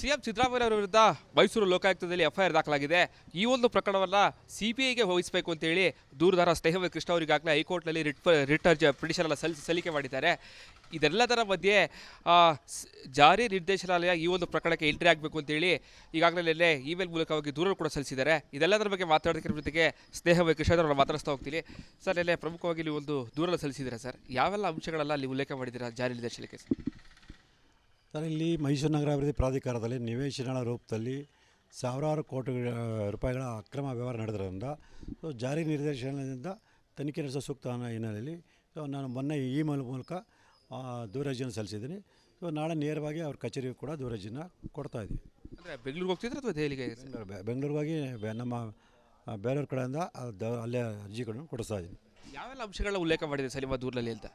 CM Siddaramaiah ಅವರ ವಿರುದ್ಧ Mysuru ಲೋಕಾಯುಕ್ತದಲ್ಲಿ FIR ದಾಖಲಾಗಿದೆ. ಈ ಒಂದು ಪ್ರಕರಣವನ್ನು ಸಿಬಿಐಗೆ ವಹಿಸಬೇಕು ಅಂತೇಳಿ ದೂರುದಾರ ಸ್ನೇಹವೇ ಕೃಷ್ಣ ಅವರಿಗಾಗಲೇ ಹೈಕೋರ್ಟ್ನಲ್ಲಿ ರಿಟ್ ಪಿಟಿಷನ್ ಎಲ್ಲ ಸಲ್ಲಿಕೆ ಮಾಡಿದ್ದಾರೆ. ಇದೆಲ್ಲದರ ಮಧ್ಯೆ ಜಾರಿ ನಿರ್ದೇಶನಾಲಯ ಈ ಒಂದು ಪ್ರಕರಣಕ್ಕೆ ಎಂಟ್ರಿ ಆಗಬೇಕು ಅಂತೇಳಿ ಈಗಾಗಲೇ ಇಮೇಲ್ ಮೂಲಕವಾಗಿ ದೂರು ಕೂಡ ಸಲ್ಲಿಸಿದ್ದಾರೆ. ಇದೆಲ್ಲದರ ಬಗ್ಗೆ ಮಾತಾಡೋದಕ್ಕೆ ಜೊತೆಗೆ ಸ್ನೇಹವೇ ಕೃಷ್ಣ ಅವರನ್ನು ಮಾತಾಡಿಸ್ತಾ ಹೋಗ್ತೀನಿ. ಸರ್, ನೆನ್ನೆ ಪ್ರಮುಖವಾಗಿ ನೀವು ಒಂದು ದೂರನ್ನು ಸಲ್ಲಿಸಿದ್ದೀರಾ ಸರ್. ಯಾವೆಲ್ಲ ಅಂಶಗಳೆಲ್ಲ ಅಲ್ಲಿ ಉಲ್ಲೇಖ ಮಾಡಿದ್ದೀರಾ ಜಾರಿ ನಿರ್ದೇಶನಕ್ಕೆ? ಸರ್, ಇಲ್ಲಿ ಮೈಸೂರು ನಗರಾಭಿವೃದ್ಧಿ ಪ್ರಾಧಿಕಾರದಲ್ಲಿ ನಿವೇಶನಗಳ ರೂಪದಲ್ಲಿ ಸಾವಿರಾರು ಕೋಟಿ ರೂಪಾಯಿಗಳ ಅಕ್ರಮ ವ್ಯವಹಾರ ನಡೆದಿರೋದ್ರಿಂದ ಜಾರಿ ನಿರ್ದೇಶನದಿಂದ ತನಿಖೆ ನಡೆಸೋ ಸೂಕ್ತ ಹಿನ್ನೆಲೆಯಲ್ಲಿ ನಾನು ಮೊನ್ನೆ ಇಮೇಲ್ ಮೂಲಕ ದೂರರ್ಜಿಯನ್ನು ಸಲ್ಲಿಸಿದ್ದೀನಿ. ನಾಳೆ ನೇರವಾಗಿ ಅವ್ರ ಕಚೇರಿಗೂ ಕೂಡ ದೂರರ್ಜಿನ ಕೊಡ್ತಾಯಿದ್ವಿ. ಅಂದರೆ ಬೆಂಗಳೂರಿಗೆ ಹೋಗ್ತಿದ್ರೆ ಅಥವಾ ದೆಹಲಿಗೆ? ಬೆಂಗಳೂರಿಗಾಗಿ ನಮ್ಮ ಬೇರೆಯವ್ರ ಕಡೆಯಿಂದ ಅಲ್ಲೇ ಅರ್ಜಿಗಳನ್ನು ಕೊಡಿಸ್ತಾ ಇದ್ದೀನಿ. ಯಾವೆಲ್ಲ ಅಂಶಗಳನ್ನ ಉಲ್ಲೇಖ ಮಾಡಿದೆ ಸರ್ ನಿಮ್ಮ ದೂರಲ್ಲಿ ಅಂತ?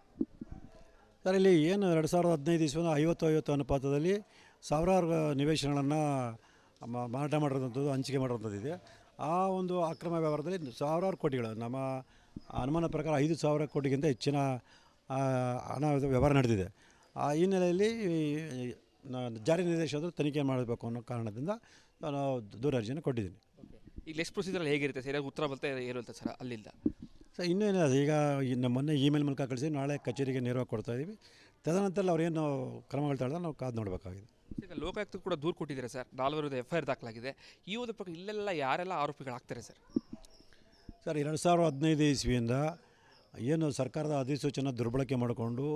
ಸರ್, ಇಲ್ಲಿ ಏನು 2015 ಇಸ್ವಿನ 50-50 ಅನುಪಾತದಲ್ಲಿ ಸಾವಿರಾರು ನಿವೇಶನಗಳನ್ನು ಮಾರಾಟ ಮಾಡಿರೋಂಥದ್ದು, ಹಂಚಿಕೆ ಮಾಡಿರೋಂಥದ್ದಿದೆ. ಆ ಒಂದು ಅಕ್ರಮ ವ್ಯವಹಾರದಲ್ಲಿ ಸಾವಿರಾರು ಕೋಟಿಗಳು, ನಮ್ಮ ಅನುಮಾನ ಪ್ರಕಾರ 5,000 ಕೋಟಿಗಿಂತ ಹೆಚ್ಚಿನ ಹಣ ವ್ಯವಹಾರ ನಡೆದಿದೆ. ಆ ಹಿನ್ನೆಲೆಯಲ್ಲಿ ಜಾರಿ ನಿರ್ದೇಶಕರು ತನಿಖೆ ಮಾಡಬೇಕು ಅನ್ನೋ ಕಾರಣದಿಂದ ನಾನು ದೂರರ್ಜಿಯನ್ನು ಕೊಟ್ಟಿದ್ದೀನಿ. ಈಗ ನೆಕ್ಸ್ಟ್ ಪ್ರೊಸೀಜರಲ್ಲಿ ಹೇಗಿರುತ್ತೆ ಸರ್? ಉತ್ತರ ಬರುತ್ತೆ ಏನು ಅಂತ ಸರ್ ಅಲ್ಲಿಂದ? ಸರ್, ಇನ್ನೇನಿಲ್ಲ. ಈಗ ಮೊನ್ನೆ ಇಮೇಲ್ ಮೂಲಕ ಕಳಿಸಿ ನಾಳೆ ಕಚೇರಿಗೆ ನೇರವಾಗಿ ಕೊಡ್ತಾಯಿದ್ದೀವಿ. ತದನಂತರ ಅವ್ರೇನು ಕ್ರಮಗಳು ತಗೊಂಡ್ರೆ ನಾವು ಕಾದು ನೋಡಬೇಕಾಗಿದೆ. ಈಗ ಲೋಕಾಯುಕ್ತ ಕೂಡ ದೂರು ಕೊಟ್ಟಿದ್ದಾರೆ ಸರ್, 4 ವಿರುದ್ಧ ಎಫ್ಐಆರ್ ದಾಖಲಾಗಿದೆ. ಈ ಒಂದು ಪ್ರಕಾರ ಇಲ್ಲೆಲ್ಲ ಯಾರೆಲ್ಲ ಆರೋಪಿಗಳಾಗ್ತಾರೆ ಸರ್? ಸರ್, 2015 ಇಸ್ವಿಯಿಂದ ಏನು ಸರ್ಕಾರದ ಅಧಿಸೂಚನೆ ದುರ್ಬಳಕೆ ಮಾಡಿಕೊಂಡು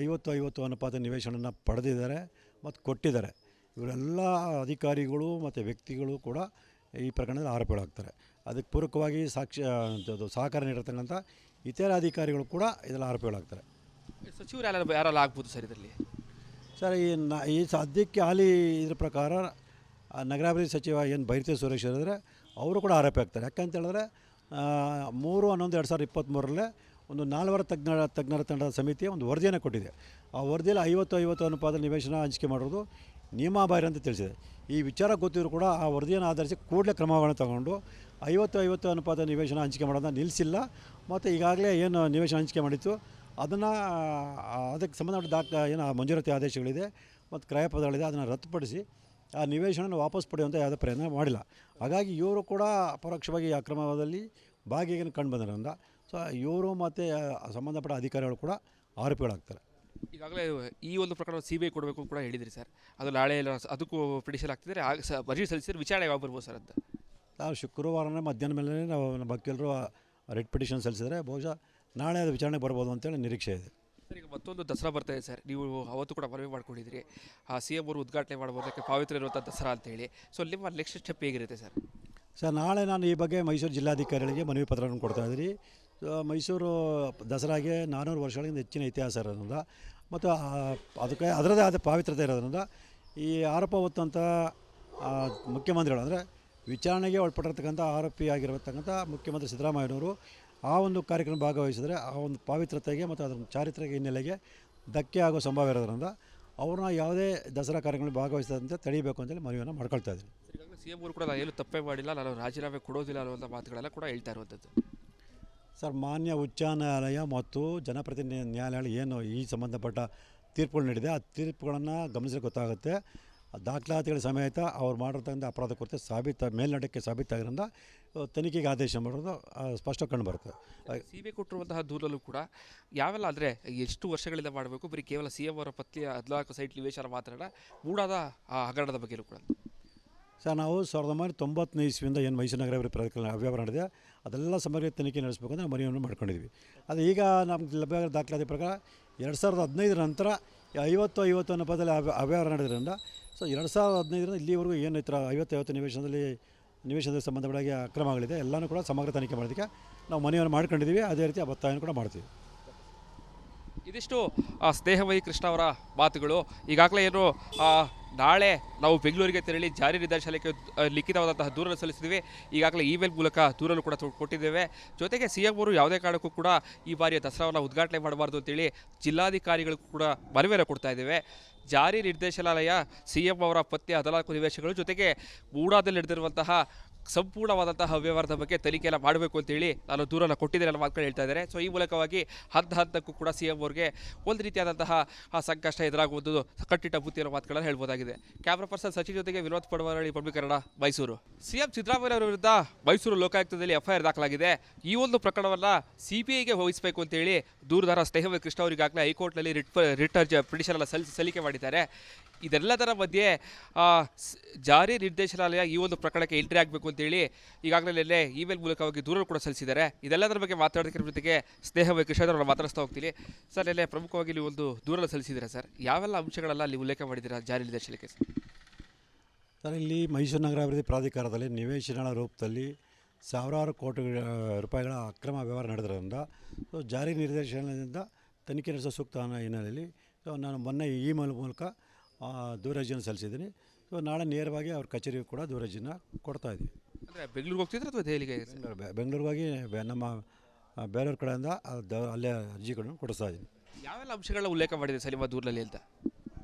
50-50 ಅನುಪಾತ ನಿವೇಶನವನ್ನು ಪಡೆದಿದ್ದಾರೆ ಮತ್ತು ಕೊಟ್ಟಿದ್ದಾರೆ. ಇವರೆಲ್ಲ ಅಧಿಕಾರಿಗಳು ಮತ್ತು ವ್ಯಕ್ತಿಗಳು ಕೂಡ ಈ ಪ್ರಕರಣದಲ್ಲಿ ಆರೋಪಿಗಳಾಗ್ತಾರೆ. ಅದಕ್ಕೆ ಪೂರಕವಾಗಿ ಸಹಕಾರ ನೀಡಿರ್ತಕ್ಕಂಥ ಇತರ ಅಧಿಕಾರಿಗಳು ಕೂಡ ಇದರಲ್ಲಿ ಆರೋಪಿಗಳಾಗ್ತಾರೆ. ಸಚಿವರು ಯಾರೆಲ್ಲ ಆಗ್ಬೋದು ಸರ್ ಇದರಲ್ಲಿ? ಸರ್, ಈ ಸದ್ಯಕ್ಕೆ ಹಾಲಿ ಇದ್ರ ಪ್ರಕಾರ ನಗರಾಭಿವೃದ್ಧಿ ಸಚಿವ ಏನು ಬೈರತಿ ಸುರೇಶ್ ಹೇಳಿದ್ರೆ ಅವರು ಕೂಡ ಆರೋಪಿ ಆಗ್ತಾರೆ. ಯಾಕಂತ ಹೇಳಿದ್ರೆ 3/11/2023 ಒಂದು 4 ತಜ್ಞರ ತಂಡದ ಸಮಿತಿಯ ಒಂದು ವರದಿಯನ್ನು ಕೊಟ್ಟಿದೆ. ಆ ವರದಿಯಲ್ಲಿ 50-50 ಅನುಪಾತ ನಿವೇಶನ ಹಂಚಿಕೆ ಮಾಡೋದು ನಿಯಮಾಬಾಹಿರ ಅಂತ ತಿಳಿಸಿದೆ. ಈ ವಿಚಾರ ಗೊತ್ತಿದ್ರು ಕೂಡ ಆ ವರದಿಯನ್ನು ಆಧರಿಸಿ ಕೂಡಲೇ ಕ್ರಮಗಳನ್ನು ತಗೊಂಡು 50-50 ಅನುಪಾತ ನಿವೇಶನ ಹಂಚಿಕೆ ಮಾಡೋದನ್ನ ನಿಲ್ಲಿಸಿಲ್ಲ. ಮತ್ತು ಈಗಾಗಲೇ ಏನು ನಿವೇಶನ ಹಂಚಿಕೆ ಮಾಡಿತ್ತು ಅದನ್ನು ಅದಕ್ಕೆ ಸಂಬಂಧಪಟ್ಟ ಏನು ಮಂಜೂರಾತಿ ಆದೇಶಗಳಿದೆ ಮತ್ತು ಕ್ರಯಪತ್ರಗಳಿದೆ, ಅದನ್ನು ರದ್ದುಪಡಿಸಿ ಆ ನಿವೇಶನ ವಾಪಸ್ ಪಡೆಯುವಂಥ ಯಾವುದೇ ಪ್ರಯತ್ನ ಮಾಡಿಲ್ಲ. ಹಾಗಾಗಿ ಇವರು ಕೂಡ ಪರೋಕ್ಷವಾಗಿ ಅಕ್ರಮದಲ್ಲಿ ಭಾಗಿಯನ್ನು ಕಂಡು ಬಂದಿರೋದ್ರಿಂದ ಇವರು ಮತ್ತು ಸಂಬಂಧಪಟ್ಟ ಅಧಿಕಾರಿಗಳು ಕೂಡ ಆರೋಪಿಗಳಾಗ್ತಾರೆ. ಈಗಾಗಲೇ ಈ ಒಂದು ಪ್ರಕರಣ ಸಿಬಿಐ ಕೊಡಬೇಕು ಕೂಡ ಹೇಳಿದ್ರಿ ಸರ್. ಅದು ನಾಳೆ ಅದಕ್ಕೂ ಪಿಟಿಷನ್ ಆಗ್ತಿದ್ದಾರೆ, ಅರ್ಜಿ ಸಲ್ಲಿಸಿದ್ರೆ ವಿಚಾರಣೆ ಯಾವಾಗ ಬರ್ಬೋದು ಸರ್ ಅಂತ? ನಾವು ಶುಕ್ರವಾರನೇ ಮಧ್ಯಾಹ್ನ ಮೇಲೆ ನಾವು ನಮ್ಮ ವಕೀಲರು ರಿಟ್ ಪಿಟಿಷನ್ ಸಲ್ಲಿಸಿದರೆ ಬಹುಶಃ ನಾಳೆ ಅದು ವಿಚಾರಣೆಗೆ ಬರ್ಬೋದು ಅಂತೇಳಿ ನಿರೀಕ್ಷೆ ಇದೆ. ಸರ್, ಈಗ ಮತ್ತೊಂದು ದಸರಾ ಬರ್ತಾ ಇದೆ ಸರ್. ನೀವು ಅವತ್ತು ಕೂಡ ಮನವಿ ಮಾಡ್ಕೊಂಡಿದ್ದೀರಿ CM ಅವರು ಉದ್ಘಾಟನೆ ಮಾಡ್ಬೋದಕ್ಕೆ ಪವಿತ್ರ ಇರುವಂಥ ದಸರಾ ಅಂತೇಳಿ. ಸೊ ನಿಮ್ಮ ನೆಕ್ಸ್ಟ್ ಸ್ಟೆಪ್ ಹೇಗಿರುತ್ತೆ ಸರ್? ಸರ್, ನಾಳೆ ನಾನು ಈ ಬಗ್ಗೆ ಮೈಸೂರು ಜಿಲ್ಲಾಧಿಕಾರಿಗಳಿಗೆ ಮನವಿ ಪತ್ರವನ್ನು ಕೊಡ್ತಾಯಿದ್ದೀನಿ. ಮೈಸೂರು ದಸರಾಗೆ 400 ವರ್ಷಗಳಿಂದ ಹೆಚ್ಚಿನ ಇತಿಹಾಸ ಇರೋದ್ರಿಂದ ಮತ್ತು ಅದಕ್ಕೆ ಅದರದೇ ಆದ ಪಾವಿತ್ರತೆ ಇರೋದ್ರಿಂದ ಈ ಆರೋಪ ಹೊತ್ತಂಥ ಮುಖ್ಯಮಂತ್ರಿಗಳು, ಅಂದರೆ ವಿಚಾರಣೆಗೆ ಒಳಪಟ್ಟಿರ್ತಕ್ಕಂಥ ಆರೋಪಿ ಆಗಿರತಕ್ಕಂಥ ಮುಖ್ಯಮಂತ್ರಿ ಸಿದ್ದರಾಮಯ್ಯನವರು ಆ ಒಂದು ಕಾರ್ಯಕ್ರಮ ಭಾಗವಹಿಸಿದರೆ ಆ ಒಂದು ಪಾವಿತ್ರತೆಗೆ ಮತ್ತು ಅದರ ಚಾರಿತ್ರಿಕ ಹಿನ್ನೆಲೆಗೆ ಧಕ್ಕೆ ಆಗೋ ಸಂಭವ ಇರೋದ್ರಿಂದ ಅವ್ರನ್ನ ಯಾವುದೇ ದಸರಾ ಕಾರ್ಯಕ್ರಮದಲ್ಲಿ ಭಾಗವಹಿಸದಂತೆ ತಡೀಬೇಕು ಅಂತೇಳಿ ಮನವಿಯನ್ನು ಮಾಡ್ಕೊಳ್ತಾ ಇದ್ದೀನಿ. CM ಅವರು ಕೂಡ ಏನು ತಪ್ಪೇ ಮಾಡಿಲ್ಲ, ನಾನು ರಾಜೀನಾಮೆ ಕೊಡೋದಿಲ್ಲ ಅನ್ನುವಂಥ ಮಾತುಗಳೆಲ್ಲ ಕೂಡ ಹೇಳ್ತಾ ಇರುವಂಥದ್ದು. ಸರ್, ಮಾನ್ಯ ಉಚ್ಚ ನ್ಯಾಯಾಲಯ ಮತ್ತು ಜನಪ್ರತಿನಿಧಿ ನ್ಯಾಯಾಲಯ ಏನು ಈ ಸಂಬಂಧಪಟ್ಟ ತೀರ್ಪುಗಳು ನೀಡಿದೆ ಆ ತೀರ್ಪುಗಳನ್ನು ಗಮನಿಸಿದ್ರೆ ಗೊತ್ತಾಗುತ್ತೆ. ದಾಖಲಾತಿಗಳ ಸಮೇತ ಅವ್ರು ಮಾಡಿರ್ತಕ್ಕಂಥ ಅಪರಾಧ ಕುರಿತು ಮೇಲ್ನೋಟಕ್ಕೆ ಸಾಬೀತಾಗಿರೋದ್ರಿಂದ ತನಿಖೆಗೆ ಆದೇಶ ಮಾಡೋದು ಸ್ಪಷ್ಟ ಕಂಡು ಬರುತ್ತೆ. ಸಿಬಿಐ ಕೊಟ್ಟಿರುವಂತಹ ದೂರಲ್ಲೂ ಕೂಡ ಯಾವೆಲ್ಲ ಅಂದರೆ ಎಷ್ಟು ವರ್ಷಗಳಿಂದ ಮಾಡಬೇಕು, ಬರೀ ಕೇವಲ CM ಅವರ ಪತ್ನಿಯ 14 ಸೈಟ್ ನಿವೇಶನ ಮಾತ್ರ ಮೂಡಾದ ಆ ಹಗರಣದ ಬಗ್ಗೆಯೂ ಕೂಡ? ಸರ್, ನಾವು 1990 ಇಸ್ವಿಯಿಂದ ಏನು ಮೈಸೂರು ನಗರಾಭಿವೃದ್ಧಿ ಪ್ರಾಧಿಕಾರ ಅವ್ಯವಹಾರ ನಡೆದಿದೆ ಅದೆಲ್ಲ ಸಮಗ್ರ ತನಿಖೆ ನಡೆಸಬೇಕು ಅಂತ ಮನವಿಯನ್ನು ಮಾಡ್ಕೊಂಡಿದ್ವಿ. ಅದು ಈಗ ನಮ್ಗೆ ಲಭ್ಯ ದಾಖಲಾತಿ ಪ್ರಕಾರ 2015 ನಂತರ 50-50 ಅನುಪಾತದಲ್ಲಿ ಅವ್ಯವಹಾರ ನಡೆದ್ರಿಂದ 2015ರಿಂದ ಇಲ್ಲಿವರೆಗೂ ಏನು ಈ ಥರ 50-50 ನಿವೇಶನದಲ್ಲಿ ಸಂಬಂಧಪಟ್ಟಾಗಿ ಅಕ್ರಮಗಳಿದೆ ಎಲ್ಲನೂ ಕೂಡ ಸಮಗ್ರ ತನಿಖೆ ಮಾಡೋದಕ್ಕೆ ನಾವು ಮನವಿಯನ್ನು ಮಾಡ್ಕೊಂಡಿದ್ದೀವಿ. ಅದೇ ರೀತಿ ಒತ್ತಾಯವನ್ನು ಕೂಡ ಮಾಡ್ತೀವಿ. ಇದಿಷ್ಟು ಸ್ನೇಹಮಯಿ ಕೃಷ್ಣ ಅವರ ಮಾತುಗಳು. ಈಗಾಗಲೇ ಏನು ನಾಳೆ ನಾವು ಬೆಂಗಳೂರಿಗೆ ತೆರಳಿ ಜಾರಿ ನಿರ್ದೇಶನಾಲಯಕ್ಕೆ ಲಿಖಿತವಾದಂತಹ ದೂರನ್ನು ಸಲ್ಲಿಸಿದ್ವಿ. ಈಗಾಗಲೇ ಇಮೇಲ್ ಮೂಲಕ ದೂರನ್ನು ಕೂಡ ಕೊಟ್ಟಿದ್ದೇವೆ. ಜೊತೆಗೆ CM ಅವರು ಯಾವುದೇ ಕಾರಣಕ್ಕೂ ಕೂಡ ಈ ಬಾರಿಯ ದಸರಾವನ್ನು ಉದ್ಘಾಟನೆ ಮಾಡಬಾರ್ದು ಅಂತೇಳಿ ಜಿಲ್ಲಾಧಿಕಾರಿಗಳಿಗೂ ಕೂಡ ಮನವಿಯನ್ನು ಕೊಡ್ತಾ ಇದ್ದೇವೆ. ಜಾರಿ ನಿರ್ದೇಶನಾಲಯ ಸಿಎಂ ಅವರ ಪತ್ನಿ 14 ನಿವೇಶನಗಳು ಜೊತೆಗೆ ಮೂಡಾದಲ್ಲಿ ನಡೆದಿರುವಂತಹ ಸಂಪೂರ್ಣವಾದಂತಹ ಅವ್ಯವಹಾರದ ಬಗ್ಗೆ ತನಿಖೆಯನ್ನು ಮಾಡಬೇಕು ಅಂತೇಳಿ ನಾನು ದೂರನ್ನು ಕೊಟ್ಟಿದ್ದೇನೆ ಅನ್ನೋ ಮಾತುಗಳು ಹೇಳ್ತಾ ಇದ್ದಾರೆ. ಸೊ ಈ ಮೂಲಕವಾಗಿ ಹಂತಕ್ಕೂ ಕೂಡ ಸಿಎಂ ಅವರಿಗೆ ಒಂದು ರೀತಿಯಾದಂತಹ ಸಂಕಷ್ಟ ಎದುರಾಗುವುದು ಕಟ್ಟಿಟ್ಟ ಬುತ್ತಿ ಅನ್ನೋ ಮಾತುಗಳನ್ನು ಹೇಳ್ಬೋದಾಗಿದೆ. ಕ್ಯಾಮ್ರಾ ಪರ್ಸನ್ ಸಚಿನ್ ಜೊತೆಗೆ ವಿನೋದ್ ಪಡವರಳ್ಳಿ, ಪಬ್ಲಿಕ್ ಕನ್ನಡ, ಮೈಸೂರು. ಸಿಎಂ ಸಿದ್ದರಾಮಯ್ಯ ಅವರ ವಿರುದ್ಧ ಮೈಸೂರು ಲೋಕಾಯುಕ್ತದಲ್ಲಿ ಎಫ್ಐಆರ್ ದಾಖಲಾಗಿದೆ. ಈ ಒಂದು ಪ್ರಕರಣವನ್ನು ಸಿಬಿಐಗೆ ವಹಿಸಬೇಕು ಅಂತೇಳಿ ದೂರದಾರ ಸ್ನೇಹವೇ ಕೃಷ್ಣ ಅವರಿಗಾಗಲೇ ಹೈಕೋರ್ಟ್ನಲ್ಲಿ ರಿಟ್ ಪಿಟಿಷನ್ ಎಲ್ಲ ಸಲ್ಲಿಕೆ ಮಾಡಿದ್ದಾರೆ. ಇದೆಲ್ಲದರ ಮಧ್ಯೆ ಜಾರಿ ನಿರ್ದೇಶನಾಲಯ ಈ ಒಂದು ಪ್ರಕರಣಕ್ಕೆ ಎಂಟ್ರಿ ಆಗಬೇಕು ಅಂತೇಳಿ ಈಗಾಗಲೇ ಇಮೇಲ್ ಮೂಲಕವಾಗಿ ದೂರ ಕೂಡ ಸಲ್ಲಿಸಿದ್ದಾರೆ. ಇದೆಲ್ಲದರ ಬಗ್ಗೆ ಮಾತಾಡೋದಕ್ಕೆ ಜೊತೆಗೆ ಸ್ನೇಹವೇ ಕೃಷ್ಣ ಅವರನ್ನು ಮಾತಾಡಿಸ್ತಾ ಹೋಗ್ತೀನಿ. ಸರ್, ನೆನ್ನೆ ಪ್ರಮುಖವಾಗಿ ನೀವು ಒಂದು ದೂರ ಸಲ್ಲಿಸಿದ್ದೀರಾ ಸರ್. ಯಾವೆಲ್ಲ ಅಂಶಗಳೆಲ್ಲ ಅಲ್ಲಿ ಉಲ್ಲೇಖ ಮಾಡಿದ್ದೀರಾ ಜಾರಿ ನಿರ್ದೇಶನಕ್ಕೆ? ಸರ್, ಇಲ್ಲಿ ಮೈಸೂರು ನಗರಾಭಿವೃದ್ಧಿ ಪ್ರಾಧಿಕಾರದಲ್ಲಿ ನಿವೇಶನಗಳ ರೂಪದಲ್ಲಿ ಸಾವಿರಾರು ಕೋಟಿ ರೂಪಾಯಿಗಳ ಅಕ್ರಮ ವ್ಯವಹಾರ ನಡೆದಿರೋದ್ರಿಂದ ಜಾರಿ ನಿರ್ದೇಶನದಿಂದ ತನಿಖೆ ನಡೆಸೋ ಸೂಕ್ತ ಅನ್ನೋ ಹಿನ್ನೆಲೆಯಲ್ಲಿ ನಾನು ಮೊನ್ನೆ ಇಮೇಲ್ ಮೂಲಕ ದೂರ ಅರ್ಜಿಯನ್ನು ಸಲ್ಲಿಸಿದ್ದೀನಿ. ಸೊ ನಾಳೆ ನೇರವಾಗಿ ಅವ್ರ ಕಚೇರಿಗೂ ಕೂಡ ದೂರ ಅರ್ಜಿನ ಕೊಡ್ತಾಯಿದ್ವಿ. ಅಂದರೆ ಬೆಂಗಳೂರಿಗೆ ಹೋಗ್ತಿದ್ರೆ ಅಥವಾ ದೆಹಲಿಗೆ? ಬೆಂಗಳೂರಿಗಾಗಿ ನಮ್ಮ ಬೇರೆಯವ್ರ ಕಡೆಯಿಂದ ಅಲ್ಲೇ ಅರ್ಜಿಗಳನ್ನು ಕೊಡಿಸ್ತಾ ಇದ್ದೀನಿ. ಯಾವೆಲ್ಲ ಅಂಶಗಳ ಉಲ್ಲೇಖ ಮಾಡಿದೆ ಸರ್ ನಿಮ್ಮ ದೂರದಲ್ಲಿ ಅಂತ?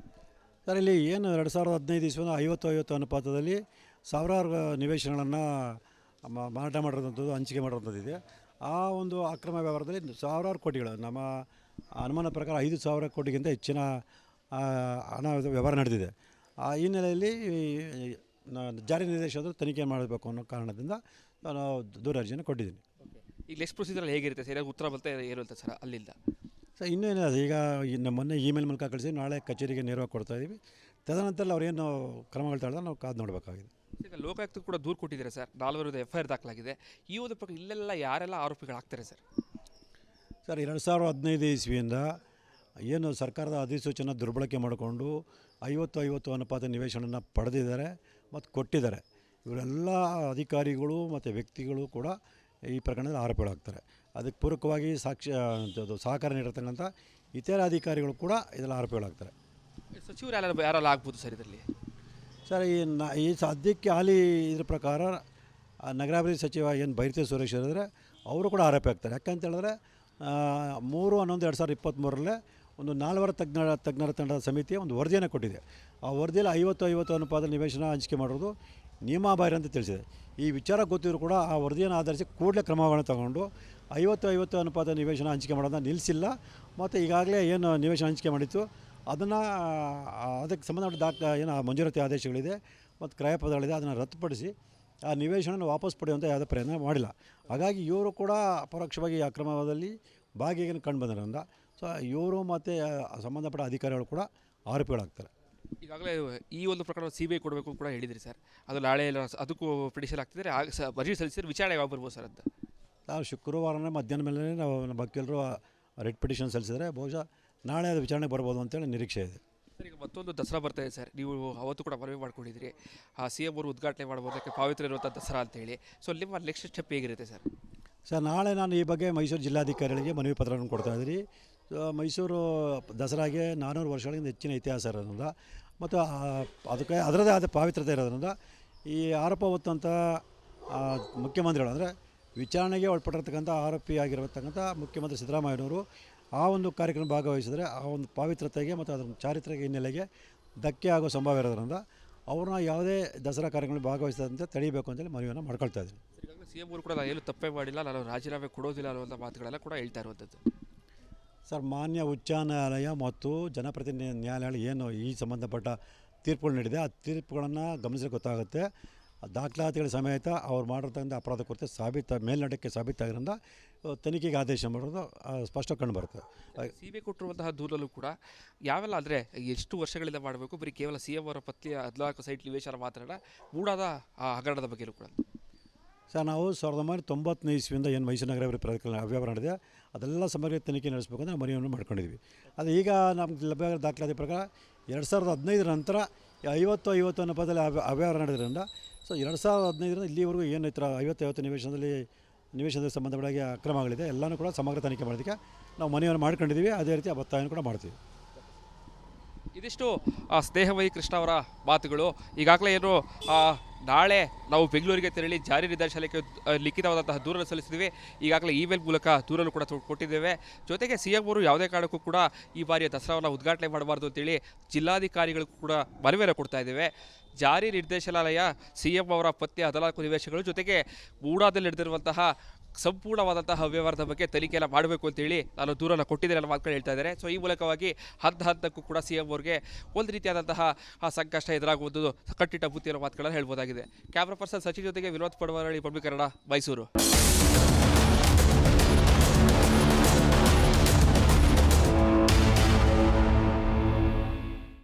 ಸರ್, ಇಲ್ಲಿ ಏನು 2015 ಇಸ್ವಿನ 50-50 ಅನುಪಾತದಲ್ಲಿ ಸಾವಿರಾರು ನಿವೇಶನಗಳನ್ನು ಮಾರಾಟ ಮಾಡಿರೋಂಥದ್ದು, ಹಂಚಿಕೆ ಮಾಡಿರೋಂಥದ್ದಿದೆ. ಆ ಒಂದು ಅಕ್ರಮ ವ್ಯವಹಾರದಲ್ಲಿ ಸಾವಿರಾರು ಕೋಟಿಗಳು, ನಮ್ಮ ಅನುಮಾನ ಪ್ರಕಾರ 5,000 ಕೋಟಿಗಿಂತ ಹೆಚ್ಚಿನ ಹಣ ವ್ಯವಹಾರ ನಡೆದಿದೆ. ಆ ಹಿನ್ನೆಲೆಯಲ್ಲಿ ಜಾರಿ ನಿರ್ದೇಶಕರು ತನಿಖೆ ಮಾಡಬೇಕು ಅನ್ನೋ ಕಾರಣದಿಂದ ನಾನು ದೂರ ಅರ್ಜಿಯನ್ನು ಕೊಟ್ಟಿದ್ದೀನಿ. ಈಗ ನೆಕ್ಸ್ಟ್ ಪ್ರೊಸೀಜರಲ್ಲಿ ಹೇಗಿರುತ್ತೆ ಸರ್? ಉತ್ತರ ಬಂತ ಏನು ಅಂತ ಸರ್ ಅಲ್ಲಿಂದ? ಸರ್, ಇನ್ನೇನಿಲ್ಲ, ಈಗ ಇನ್ನು ಮೊನ್ನೆ ಇಮೇಲ್ ಮೂಲಕ ಕಳಿಸಿ ನಾಳೆ ಕಚೇರಿಗೆ ನೇರವಾಗಿ ಕೊಡ್ತಾಯಿದ್ದೀವಿ. ತದನಂತರ ಅವ್ರೇನು ಕ್ರಮಗಳು ತಗೊಂಡು ನಾವು ಕಾದು ನೋಡಬೇಕಾಗಿದೆ. ಈಗ ಲೋಕಾಯುಕ್ತ ಕೂಡ ದೂರು ಕೊಟ್ಟಿದ್ದಾರೆ ಸರ್, 4 ವಿರುದ್ಧ ಎಫ್ಐಆರ್ ದಾಖಲಾಗಿದೆ. ಈ ಒಂದು ಪ್ರಕಾರ ಇಲ್ಲೆಲ್ಲ ಯಾರೆಲ್ಲ ಆರೋಪಿಗಳಾಗ್ತಾರೆ ಸರ್? ಸರ್, 2015 ಇಸ್ವಿಯಿಂದ ಏನು ಸರ್ಕಾರದ ಅಧಿಸೂಚನೆ ದುರ್ಬಳಕೆ ಮಾಡಿಕೊಂಡು 50-50 ಅನುಪಾತ ನಿವೇಶನನ ಪಡೆದಿದ್ದಾರೆ ಮತ್ತು ಕೊಟ್ಟಿದ್ದಾರೆ. ಇವರೆಲ್ಲ ಅಧಿಕಾರಿಗಳು ಮತ್ತು ವ್ಯಕ್ತಿಗಳು ಕೂಡ ಈ ಪ್ರಕರಣದಲ್ಲಿ ಆರೋಪಿಗಳಾಗ್ತಾರೆ. ಅದಕ್ಕೆ ಪೂರಕವಾಗಿ ಸಹಕಾರ ನೀಡಿರ್ತಕ್ಕಂಥ ಇತರ ಅಧಿಕಾರಿಗಳು ಕೂಡ ಇದರಲ್ಲಿ ಆರೋಪಿಗಳಾಗ್ತಾರೆ. ಸಚಿವರು ಯಾರೆಲ್ಲ ಆಗ್ಬೋದು ಸರ್ ಇದರಲ್ಲಿ? ಸರ್, ಈ ಸದ್ಯಕ್ಕೆ ಹಾಲಿ ಇದ್ರ ಪ್ರಕಾರ ನಗರಾಭಿವೃದ್ಧಿ ಸಚಿವ ಏನು ಬೈರತಿ ಸುರೇಶ್ ಹೇಳಿದ್ರೆ ಅವರು ಕೂಡ ಆರೋಪಿ ಆಗ್ತಾರೆ. ಯಾಕಂತ ಹೇಳಿದ್ರೆ 3/11/2023 ಒಂದು 4 ತಜ್ಞರ ತಂಡದ ಸಮಿತಿ ಒಂದು ವರದಿಯನ್ನು ಕೊಟ್ಟಿದೆ. ಆ ವರದಿಯಲ್ಲಿ 50-50 ಅನುಪಾತ ನಿವೇಶನ ಹಂಚಿಕೆ ಮಾಡೋದು ನಿಯಮಾಬಾಹಿರ ಅಂತ ತಿಳಿಸಿದೆ. ಈ ವಿಚಾರ ಗೊತ್ತಿದ್ರು ಕೂಡ ಆ ವರದಿಯನ್ನು ಆಧರಿಸಿ ಕೂಡಲೇ ಕ್ರಮಗಳನ್ನು ತಗೊಂಡು 50-50 ಅನುಪಾತ ನಿವೇಶನ ಹಂಚಿಕೆ ಮಾಡೋದನ್ನ ನಿಲ್ಲಿಸಿಲ್ಲ. ಮತ್ತು ಈಗಾಗಲೇ ಏನು ನಿವೇಶನ ಹಂಚಿಕೆ ಮಾಡಿತ್ತು ಅದನ್ನು ಅದಕ್ಕೆ ಸಂಬಂಧಪಟ್ಟ ಏನು ಮಂಜೂರಾತಿ ಆದೇಶಗಳಿದೆ ಮತ್ತು ಕ್ರಯಪತ್ರಗಳಿದೆ, ಅದನ್ನು ರದ್ದುಪಡಿಸಿ ಆ ನಿವೇಶನ ವಾಪಸ್ ಪಡೆಯುವಂಥ ಯಾವುದೇ ಪ್ರಯತ್ನ ಮಾಡಿಲ್ಲ. ಹಾಗಾಗಿ ಇವರು ಕೂಡ ಅಪರೋಕ್ಷವಾಗಿ ಈ ಅಕ್ರಮದಲ್ಲಿ ಭಾಗಿಯನ್ನು ಕಂಡು ಬಂದಿರೋದ್ರಿಂದ ಸೊ ಇವರು ಮತ್ತು ಸಂಬಂಧಪಟ್ಟ ಅಧಿಕಾರಿಗಳು ಕೂಡ ಆರೋಪಿಗಳಾಗ್ತಾರೆ. ಈಗಾಗಲೇ ಈ ಒಂದು ಪ್ರಕರಣ ಸಿಬಿಐ ಕೊಡಬೇಕು ಕೂಡ ಹೇಳಿದ್ರಿ ಸರ್. ಅದು ನಾಳೆ ಅದಕ್ಕೂ ಪಿಟಿಷನ್ ಆಗ್ತಿದ್ದಾರೆ, ಅರ್ಜಿ ಸಲ್ಲಿಸಿದ್ರೆ ವಿಚಾರಣೆ ಯಾವಾಗ ಬರ್ಬೋದು ಸರ್ ಅಂತ? ನಾವು ಶುಕ್ರವಾರನೇ ಮಧ್ಯಾಹ್ನ ಮೇಲೆ ನಾವು ನಮ್ಮ ವಕೀಲರು ರಿಟ್ ಪಿಟಿಷನ್ ಸಲ್ಲಿಸಿದರೆ ಬಹುಶಃ ನಾಳೆ ಅದು ವಿಚಾರಣೆಗೆ ಬರ್ಬೋದು ಅಂತೇಳಿ ನಿರೀಕ್ಷೆ ಇದೆ. ಸರ್, ಈಗ ಮತ್ತೊಂದು ದಸರಾ ಬರ್ತಾ ಇದೆ ಸರ್. ನೀವು ಅವತ್ತು ಕೂಡ ಮನವಿ ಮಾಡ್ಕೊಂಡಿದ್ದೀರಿ ಆ CM ಅವರು ಉದ್ಘಾಟನೆ ಮಾಡ್ಬೋದಕ್ಕೆ ಪಾವಿತ್ರ ಇರುವಂಥ ದಸರಾ ಅಂತೇಳಿ. ಸೊ ನಿಮ್ಮ ನೆಕ್ಸ್ಟ್ ಸ್ಟೆಪ್ ಹೇಗಿರುತ್ತೆ ಸರ್? ಸರ್, ನಾಳೆ ನಾನು ಈ ಬಗ್ಗೆ ಮೈಸೂರು ಜಿಲ್ಲಾಧಿಕಾರಿಗಳಿಗೆ ಮನವಿ ಪತ್ರವನ್ನು ಕೊಡ್ತಾಯಿದ್ದೀನಿ. ಮೈಸೂರು ದಸರಾಗೆ 400 ವರ್ಷಗಳಿಂದ ಹೆಚ್ಚಿನ ಇತಿಹಾಸ ಇರೋದ್ರಿಂದ ಮತ್ತು ಅದಕ್ಕೆ ಅದರದೇ ಆದ ಪಾವಿತ್ರತೆ ಇರೋದ್ರಿಂದ ಈ ಆರೋಪ ಹೊತ್ತಂಥ ಮುಖ್ಯಮಂತ್ರಿಗಳು ಅಂದರೆ ವಿಚಾರಣೆಗೆ ಒಳಪಟ್ಟಿರ್ತಕ್ಕಂಥ ಆರೋಪಿಯಾಗಿರತಕ್ಕಂಥ ಮುಖ್ಯಮಂತ್ರಿ ಸಿದ್ದರಾಮಯ್ಯನವರು ಆ ಒಂದು ಕಾರ್ಯಕ್ರಮ ಭಾಗವಹಿಸಿದರೆ ಆ ಒಂದು ಪಾವಿತ್ರತೆಗೆ ಮತ್ತು ಅದರ ಚಾರಿತ್ರಿಕ ಹಿನ್ನೆಲೆಗೆ ಧಕ್ಕೆ ಆಗೋ ಸಂಭವ ಇರೋದ್ರಿಂದ ಅವ್ರನ್ನ ಯಾವುದೇ ದಸರಾ ಕಾರ್ಯಕ್ರಮದಲ್ಲಿ ಭಾಗವಹಿಸದಂತೆ ತಡೀಬೇಕು ಅಂತೇಳಿ ಮನವಿಯನ್ನು ಮಾಡ್ಕೊಳ್ತಾ ಇದ್ದೀನಿ. ಈಗಾಗಲೇ CM ಅವರು ಕೂಡ ನಾನು ಏನು ತಪ್ಪೇ ಮಾಡಿಲ್ಲ, ನಾನು ರಾಜೀನಾಮೆ ಕೊಡೋದಿಲ್ಲ ಅನ್ನುವಂಥ ಮಾತುಗಳೆಲ್ಲ ಕೂಡ ಹೇಳ್ತಾ ಇರುವಂಥದ್ದು. ಸರ್, ಮಾನ್ಯ ಉಚ್ಚ ನ್ಯಾಯಾಲಯ ಮತ್ತು ಜನಪ್ರತಿನಿಧಿ ನ್ಯಾಯಾಲಯ ಏನು ಈ ಸಂಬಂಧಪಟ್ಟ ತೀರ್ಪುಗಳು ನೀಡಿದೆ ಆ ತೀರ್ಪುಗಳನ್ನು ಗಮನಿಸಿದ್ರೆ ಗೊತ್ತಾಗುತ್ತೆ. ದಾಖಲಾತಿಗಳ ಸಮೇತ ಅವ್ರು ಮಾಡಿರ್ತಕ್ಕಂಥ ಅಪರಾಧ ಕುರಿತು ಮೇಲ್ನೋಟಕ್ಕೆ ಸಾಬೀತಾಗಿರೋದ್ರಿಂದ ತನಿಖೆಗೆ ಆದೇಶ ಮಾಡೋದು ಸ್ಪಷ್ಟ ಕಂಡು ಬರುತ್ತೆ. ಸಿಬಿಐ ಕೊಟ್ಟಿರುವಂತಹ ದೂರಲ್ಲೂ ಕೂಡ ಯಾವೆಲ್ಲ ಅಂದರೆ ಎಷ್ಟು ವರ್ಷಗಳಿಂದ ಮಾಡಬೇಕು, ಬರೀ ಕೇವಲ CM ಅವರ ಪತ್ನಿ 14 ಸೈಟ್ ನಿವೇಶನ ಮಾತ್ರ ಮೂಡಾದ ಆ ಹಗರಣದ ಬಗ್ಗೆಯೂ ಕೂಡ? ಸರ್, ನಾವು 1990 ಇಸ್ವಿಯಿಂದ ಏನು ಮೈಸೂರು ನಗರಾಭಿವೃದ್ಧಿ ಪ್ರಾಧಿಕಾರ ಅವ್ಯವಹಾರ ನಡೆದಿದೆ ಅದೆಲ್ಲ ಸಮಗ್ರ ತನಿಖೆ ನಡೆಸಬೇಕು ಅಂತ ಮನವಿಯನ್ನು ಮಾಡ್ಕೊಂಡಿದ್ವಿ. ಅದು ಈಗ ನಮ್ಗೆ ಲಭ್ಯ ದಾಖಲಾತಿ ಪ್ರಕಾರ 2015 ನಂತರ 50-50 ಅನುಪಾತದಲ್ಲಿ ಅವ್ಯವಹಾರ ನಡೆದ್ರಿಂದ ಸೊ 2015ರಿಂದ ಇಲ್ಲಿವರೆಗೂ ಏನು ಈ ಥರ 50-50 ನಿವೇಶನದ ಸಂಬಂಧಪಟ್ಟಾಗಿ ಅಕ್ರಮಗಳಿದೆ ಎಲ್ಲನೂ ಕೂಡ ಸಮಗ್ರ ತನಿಖೆ ಮಾಡೋದಕ್ಕೆ ನಾವು ಮನವಿಯನ್ನು ಮಾಡ್ಕೊಂಡಿದ್ದೀವಿ. ಅದೇ ರೀತಿ ಒತ್ತಾಯವನ್ನು ಕೂಡ ಮಾಡ್ತೀವಿ. ಇದಿಷ್ಟು ಸ್ನೇಹಮಯಿ ಕೃಷ್ಣ ಅವರ ಮಾತುಗಳು. ಈಗಾಗಲೇ ಏನು ನಾಳೆ ನಾವು ಬೆಂಗಳೂರಿಗೆ ತೆರಳಿ ಜಾರಿ ನಿರ್ದೇಶನಾಲಯಕ್ಕೆ ಲಿಖಿತವಾದಂತಹ ದೂರನ್ನು ಸಲ್ಲಿಸಿದ್ವಿ. ಈಗಾಗಲೇ ಇಮೇಲ್ ಮೂಲಕ ದೂರನ್ನು ಕೂಡ ಕೊಟ್ಟಿದ್ದೇವೆ. ಜೊತೆಗೆ ಸಿಎಂ ಅವರು ಯಾವುದೇ ಕಾರಣಕ್ಕೂ ಕೂಡ ಈ ಬಾರಿಯ ದಸರಾವನ್ನು ಉದ್ಘಾಟನೆ ಮಾಡಬಾರ್ದು ಅಂತೇಳಿ ಜಿಲ್ಲಾಧಿಕಾರಿಗಳಿಗೂ ಕೂಡ ಮನವಿಯನ್ನು ಕೊಡ್ತಾ ಇದ್ದೇವೆ. ಜಾರಿ ನಿರ್ದೇಶನಾಲಯ ಸಿಎಂ ಅವರ ಪತ್ನಿ 14 ನಿವೇಶನಗಳು ಜೊತೆಗೆ ಮೂಡಾದಲ್ಲಿ ನಡೆದಿರುವಂತಹ ಸಂಪೂರ್ಣವಾದಂತಹ ಅವ್ಯವಹಾರದ ಬಗ್ಗೆ ತನಿಖೆಯನ್ನು ಮಾಡಬೇಕು ಅಂತೇಳಿ ನಾನು ದೂರನ್ನು ಕೊಟ್ಟಿದ್ದೇನೆ ಅನ್ನೋ ಮಾತುಗಳು ಹೇಳ್ತಾ ಇದ್ದಾರೆ. ಸೊ ಈ ಮೂಲಕವಾಗಿ ಹಂತಕ್ಕೂ ಕೂಡ ಸಿಎಂ ಅವರಿಗೆ ಒಂದು ರೀತಿಯಾದಂತಹ ಸಂಕಷ್ಟ ಎದುರಾಗುವುದು ಕಟ್ಟಿಟ್ಟ ಬುತ್ತಿ ಅನ್ನೋ ಮಾತುಗಳನ್ನು ಹೇಳ್ಬೋದಾಗಿದೆ. ಕ್ಯಾಮ್ರಾ ಪರ್ಸನ್ ಸಚಿನ್ ಜೊತೆಗೆ ವಿನೋದ್ ಪಡವರಳ್ಳಿ, ಪಬ್ಲಿಕ್ ಕನ್ನಡ, ಮೈಸೂರು.